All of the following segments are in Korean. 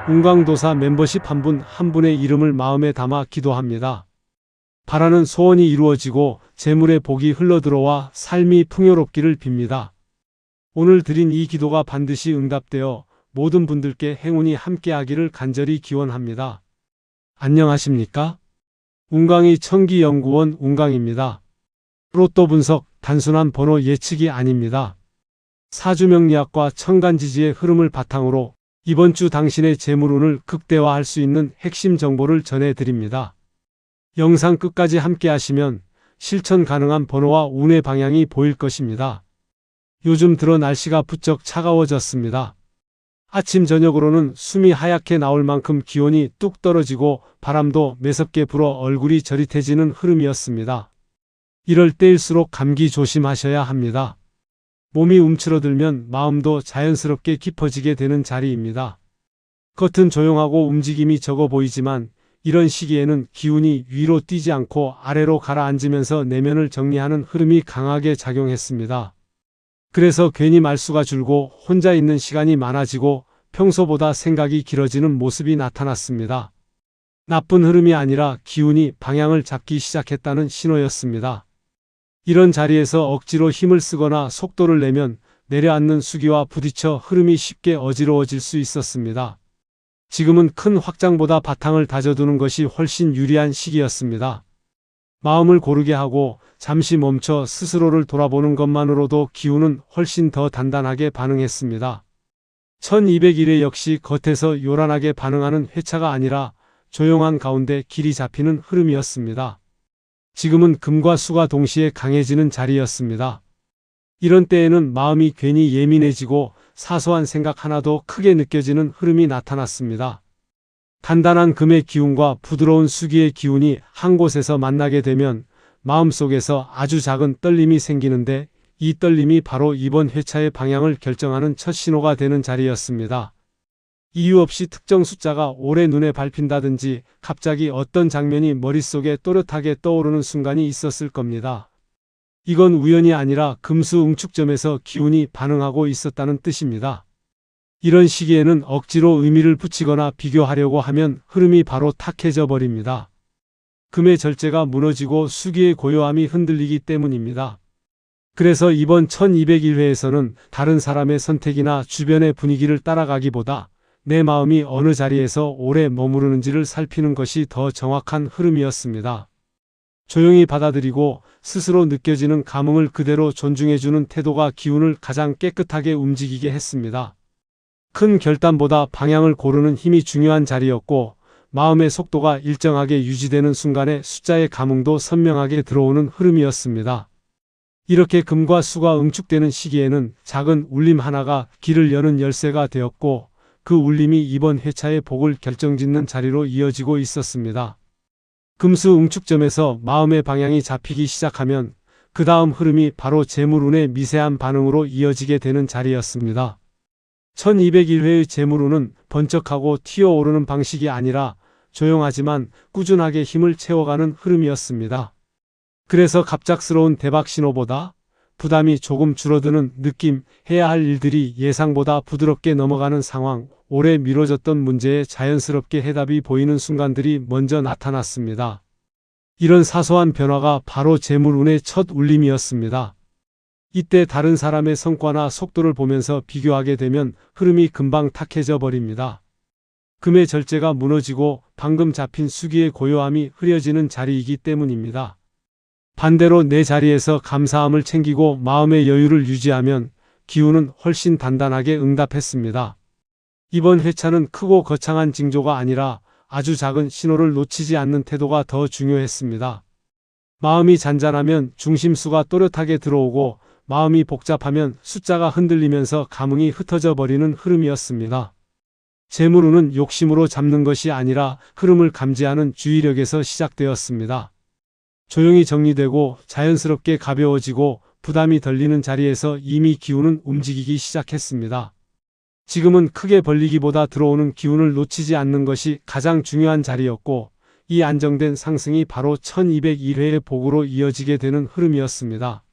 운강도사 멤버십 한 분 한 분의 이름을 마음에 담아 기도합니다. 바라는 소원이 이루어지고 재물의 복이 흘러들어와 삶이 풍요롭기를 빕니다. 오늘 드린 이 기도가 반드시 응답되어 모든 분들께 행운이 함께하기를 간절히 기원합니다. 안녕하십니까? 운강이 천기연구원 운강입니다. 로또 분석, 단순한 번호 예측이 아닙니다. 사주명리학과 천간지지의 흐름을 바탕으로 이번 주 당신의 재물운을 극대화할 수 있는 핵심 정보를 전해드립니다. 영상 끝까지 함께 하시면 실천 가능한 번호와 운의 방향이 보일 것입니다. 요즘 들어 날씨가 부쩍 차가워졌습니다. 아침 저녁으로는 숨이 하얗게 나올 만큼 기온이 뚝 떨어지고 바람도 매섭게 불어 얼굴이 저릿해지는 흐름이었습니다. 이럴 때일수록 감기 조심하셔야 합니다. 몸이 움츠러들면 마음도 자연스럽게 깊어지게 되는 자리입니다. 겉은 조용하고 움직임이 적어 보이지만 이런 시기에는 기운이 위로 뛰지 않고 아래로 가라앉으면서 내면을 정리하는 흐름이 강하게 작용했습니다. 그래서 괜히 말수가 줄고 혼자 있는 시간이 많아지고 평소보다 생각이 길어지는 모습이 나타났습니다. 나쁜 흐름이 아니라 기운이 방향을 잡기 시작했다는 신호였습니다. 이런 자리에서 억지로 힘을 쓰거나 속도를 내면 내려앉는 수기와 부딪혀 흐름이 쉽게 어지러워질 수 있었습니다. 지금은 큰 확장보다 바탕을 다져두는 것이 훨씬 유리한 시기였습니다. 마음을 고르게 하고 잠시 멈춰 스스로를 돌아보는 것만으로도 기운은 훨씬 더 단단하게 반응했습니다. 1201회 역시 겉에서 요란하게 반응하는 회차가 아니라 조용한 가운데 길이 잡히는 흐름이었습니다. 지금은 금과 수가 동시에 강해지는 자리였습니다. 이런 때에는 마음이 괜히 예민해지고 사소한 생각 하나도 크게 느껴지는 흐름이 나타났습니다. 단단한 금의 기운과 부드러운 수기의 기운이 한 곳에서 만나게 되면 마음속에서 아주 작은 떨림이 생기는데 이 떨림이 바로 이번 회차의 방향을 결정하는 첫 신호가 되는 자리였습니다. 이유 없이 특정 숫자가 오래 눈에 밟힌다든지 갑자기 어떤 장면이 머릿속에 또렷하게 떠오르는 순간이 있었을 겁니다. 이건 우연이 아니라 금수 응축점에서 기운이 반응하고 있었다는 뜻입니다. 이런 시기에는 억지로 의미를 붙이거나 비교하려고 하면 흐름이 바로 탁해져 버립니다. 금의 절제가 무너지고 수기의 고요함이 흔들리기 때문입니다. 그래서 이번 1201회에서는 다른 사람의 선택이나 주변의 분위기를 따라가기보다 내 마음이 어느 자리에서 오래 머무르는지를 살피는 것이 더 정확한 흐름이었습니다. 조용히 받아들이고 스스로 느껴지는 감흥을 그대로 존중해주는 태도가 기운을 가장 깨끗하게 움직이게 했습니다. 큰 결단보다 방향을 고르는 힘이 중요한 자리였고 마음의 속도가 일정하게 유지되는 순간에 숫자의 감흥도 선명하게 들어오는 흐름이었습니다. 이렇게 금과 수가 응축되는 시기에는 작은 울림 하나가 길을 여는 열쇠가 되었고 그 울림이 이번 회차의 복을 결정짓는 자리로 이어지고 있었습니다. 금수 응축점에서 마음의 방향이 잡히기 시작하면 그 다음 흐름이 바로 재물운의 미세한 반응으로 이어지게 되는 자리였습니다. 1201회의 재물운은 번쩍하고 튀어오르는 방식이 아니라 조용하지만 꾸준하게 힘을 채워가는 흐름이었습니다. 그래서 갑작스러운 대박 신호보다 부담이 조금 줄어드는 느낌, 해야 할 일들이 예상보다 부드럽게 넘어가는 상황, 오래 미뤄졌던 문제에 자연스럽게 해답이 보이는 순간들이 먼저 나타났습니다. 이런 사소한 변화가 바로 재물운의 첫 울림이었습니다. 이때 다른 사람의 성과나 속도를 보면서 비교하게 되면 흐름이 금방 탁해져 버립니다. 금의 절제가 무너지고 방금 잡힌 수기의 고요함이 흐려지는 자리이기 때문입니다. 반대로 내 자리에서 감사함을 챙기고 마음의 여유를 유지하면 기운은 훨씬 단단하게 응답했습니다. 이번 회차는 크고 거창한 징조가 아니라 아주 작은 신호를 놓치지 않는 태도가 더 중요했습니다. 마음이 잔잔하면 중심수가 또렷하게 들어오고 마음이 복잡하면 숫자가 흔들리면서 감흥이 흩어져 버리는 흐름이었습니다. 재물운은 욕심으로 잡는 것이 아니라 흐름을 감지하는 주의력에서 시작되었습니다. 조용히 정리되고 자연스럽게 가벼워지고 부담이 덜리는 자리에서 이미 기운은 움직이기 시작했습니다. 지금은 크게 벌리기보다 들어오는 기운을 놓치지 않는 것이 가장 중요한 자리였고 이 안정된 상승이 바로 1201회의 복으로 이어지게 되는 흐름이었습니다.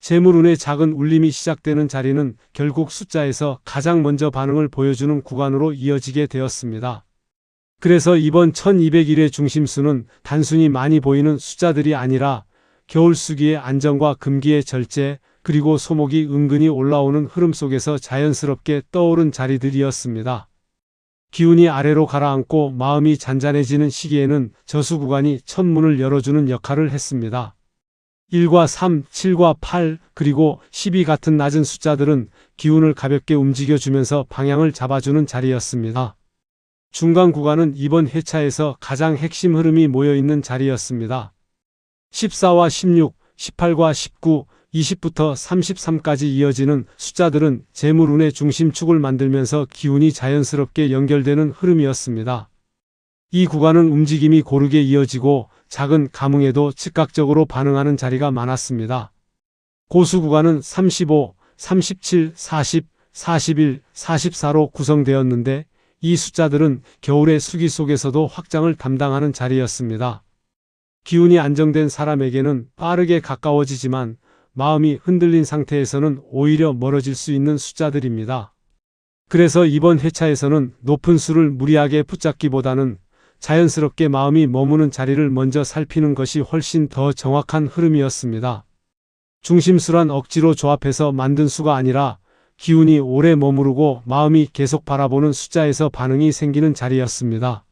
재물운의 작은 울림이 시작되는 자리는 결국 숫자에서 가장 먼저 반응을 보여주는 구간으로 이어지게 되었습니다. 그래서 이번 1201의 중심수는 단순히 많이 보이는 숫자들이 아니라 겨울수기의 안정과 금기의 절제, 그리고 소목이 은근히 올라오는 흐름 속에서 자연스럽게 떠오른 자리들이었습니다. 기운이 아래로 가라앉고 마음이 잔잔해지는 시기에는 저수 구간이 첫 문을 열어주는 역할을 했습니다. 1과 3, 7과 8, 그리고 12 같은 낮은 숫자들은 기운을 가볍게 움직여주면서 방향을 잡아주는 자리였습니다. 중간 구간은 이번 회차에서 가장 핵심 흐름이 모여있는 자리였습니다. 14와 16, 18과 19, 20부터 33까지 이어지는 숫자들은 재물운의 중심축을 만들면서 기운이 자연스럽게 연결되는 흐름이었습니다. 이 구간은 움직임이 고르게 이어지고 작은 감흥에도 즉각적으로 반응하는 자리가 많았습니다. 고수 구간은 35, 37, 40, 41, 44로 구성되었는데 이 숫자들은 겨울의 수기 속에서도 확장을 담당하는 자리였습니다. 기운이 안정된 사람에게는 빠르게 가까워지지만 마음이 흔들린 상태에서는 오히려 멀어질 수 있는 숫자들입니다. 그래서 이번 회차에서는 높은 수를 무리하게 붙잡기보다는 자연스럽게 마음이 머무는 자리를 먼저 살피는 것이 훨씬 더 정확한 흐름이었습니다. 중심수란 억지로 조합해서 만든 수가 아니라 기운이 오래 머무르고 마음이 계속 바라보는 숫자에서 반응이 생기는 자리였습니다.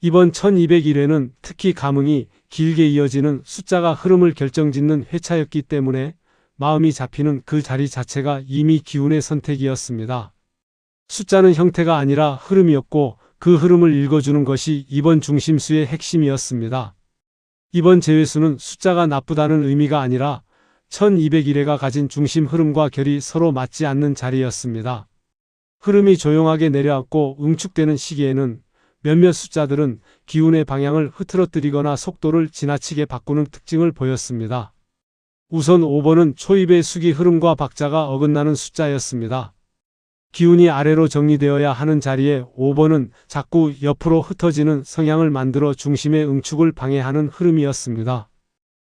이번 1201회는 특히 감흥이 길게 이어지는 숫자가 흐름을 결정짓는 회차였기 때문에 마음이 잡히는 그 자리 자체가 이미 기운의 선택이었습니다. 숫자는 형태가 아니라 흐름이었고 그 흐름을 읽어주는 것이 이번 중심수의 핵심이었습니다. 이번 제외수는 숫자가 나쁘다는 의미가 아니라 1201회가 가진 중심 흐름과 결이 서로 맞지 않는 자리였습니다. 흐름이 조용하게 내려앉고 응축되는 시기에는 몇몇 숫자들은 기운의 방향을 흐트러뜨리거나 속도를 지나치게 바꾸는 특징을 보였습니다. 우선 5번은 초입의 수기 흐름과 박자가 어긋나는 숫자였습니다. 기운이 아래로 정리되어야 하는 자리에 5번은 자꾸 옆으로 흩어지는 성향을 만들어 중심의 응축을 방해하는 흐름이었습니다.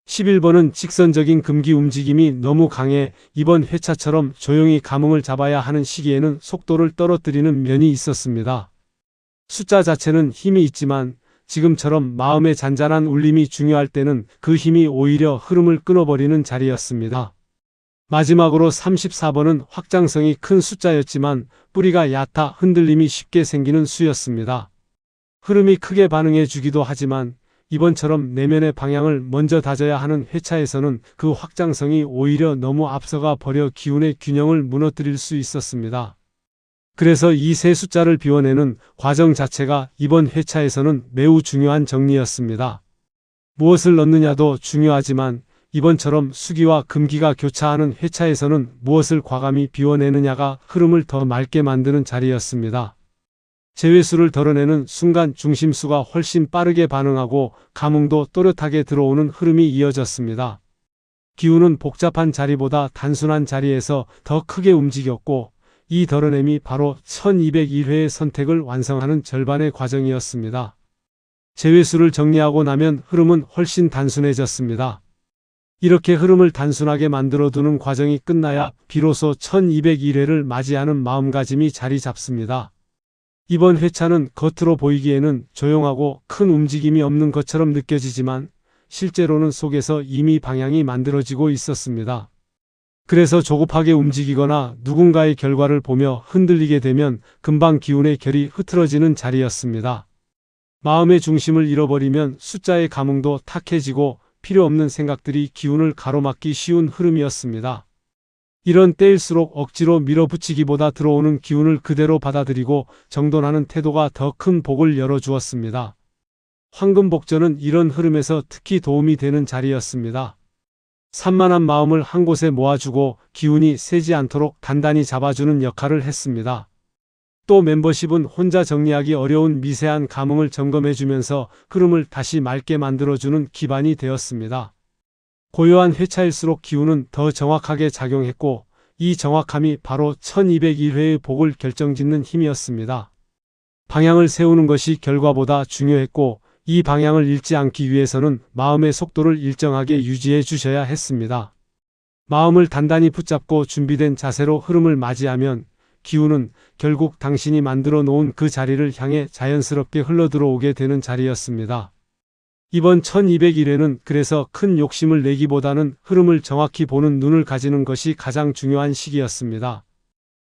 11번은 직선적인 금기 움직임이 너무 강해 이번 회차처럼 조용히 감흥을 잡아야 하는 시기에는 속도를 떨어뜨리는 면이 있었습니다. 숫자 자체는 힘이 있지만 지금처럼 마음의 잔잔한 울림이 중요할 때는 그 힘이 오히려 흐름을 끊어버리는 자리였습니다. 마지막으로 34번은 확장성이 큰 숫자였지만 뿌리가 얕아 흔들림이 쉽게 생기는 수였습니다. 흐름이 크게 반응해 주기도 하지만 이번처럼 내면의 방향을 먼저 다져야 하는 회차에서는 그 확장성이 오히려 너무 앞서가 버려 기운의 균형을 무너뜨릴 수 있었습니다. 그래서 이 세 숫자를 비워내는 과정 자체가 이번 회차에서는 매우 중요한 정리였습니다. 무엇을 넣느냐도 중요하지만 이번처럼 수기와 금기가 교차하는 회차에서는 무엇을 과감히 비워내느냐가 흐름을 더 맑게 만드는 자리였습니다. 제외수를 덜어내는 순간 중심수가 훨씬 빠르게 반응하고 감흥도 또렷하게 들어오는 흐름이 이어졌습니다. 기운은 복잡한 자리보다 단순한 자리에서 더 크게 움직였고 이 덜어냄이 바로 1201회의 선택을 완성하는 절반의 과정이었습니다. 제외수를 정리하고 나면 흐름은 훨씬 단순해졌습니다. 이렇게 흐름을 단순하게 만들어두는 과정이 끝나야 비로소 1201회를 맞이하는 마음가짐이 자리 잡습니다. 이번 회차는 겉으로 보이기에는 조용하고 큰 움직임이 없는 것처럼 느껴지지만 실제로는 속에서 이미 방향이 만들어지고 있었습니다. 그래서 조급하게 움직이거나 누군가의 결과를 보며 흔들리게 되면 금방 기운의 결이 흐트러지는 자리였습니다. 마음의 중심을 잃어버리면 숫자의 감흥도 탁해지고 필요 없는 생각들이 기운을 가로막기 쉬운 흐름이었습니다. 이런 때일수록 억지로 밀어붙이기보다 들어오는 기운을 그대로 받아들이고 정돈하는 태도가 더 큰 복을 열어주었습니다. 황금복전은 이런 흐름에서 특히 도움이 되는 자리였습니다. 산만한 마음을 한 곳에 모아주고 기운이 새지 않도록 단단히 잡아주는 역할을 했습니다. 또 멤버십은 혼자 정리하기 어려운 미세한 감흥을 점검해주면서 흐름을 다시 맑게 만들어주는 기반이 되었습니다. 고요한 회차일수록 기운은 더 정확하게 작용했고 이 정확함이 바로 1201회의 복을 결정짓는 힘이었습니다. 방향을 세우는 것이 결과보다 중요했고 이 방향을 잃지 않기 위해서는 마음의 속도를 일정하게 유지해 주셔야 했습니다. 마음을 단단히 붙잡고 준비된 자세로 흐름을 맞이하면 기운은 결국 당신이 만들어 놓은 그 자리를 향해 자연스럽게 흘러들어오게 되는 자리였습니다. 이번 1201회는 그래서 큰 욕심을 내기보다는 흐름을 정확히 보는 눈을 가지는 것이 가장 중요한 시기였습니다.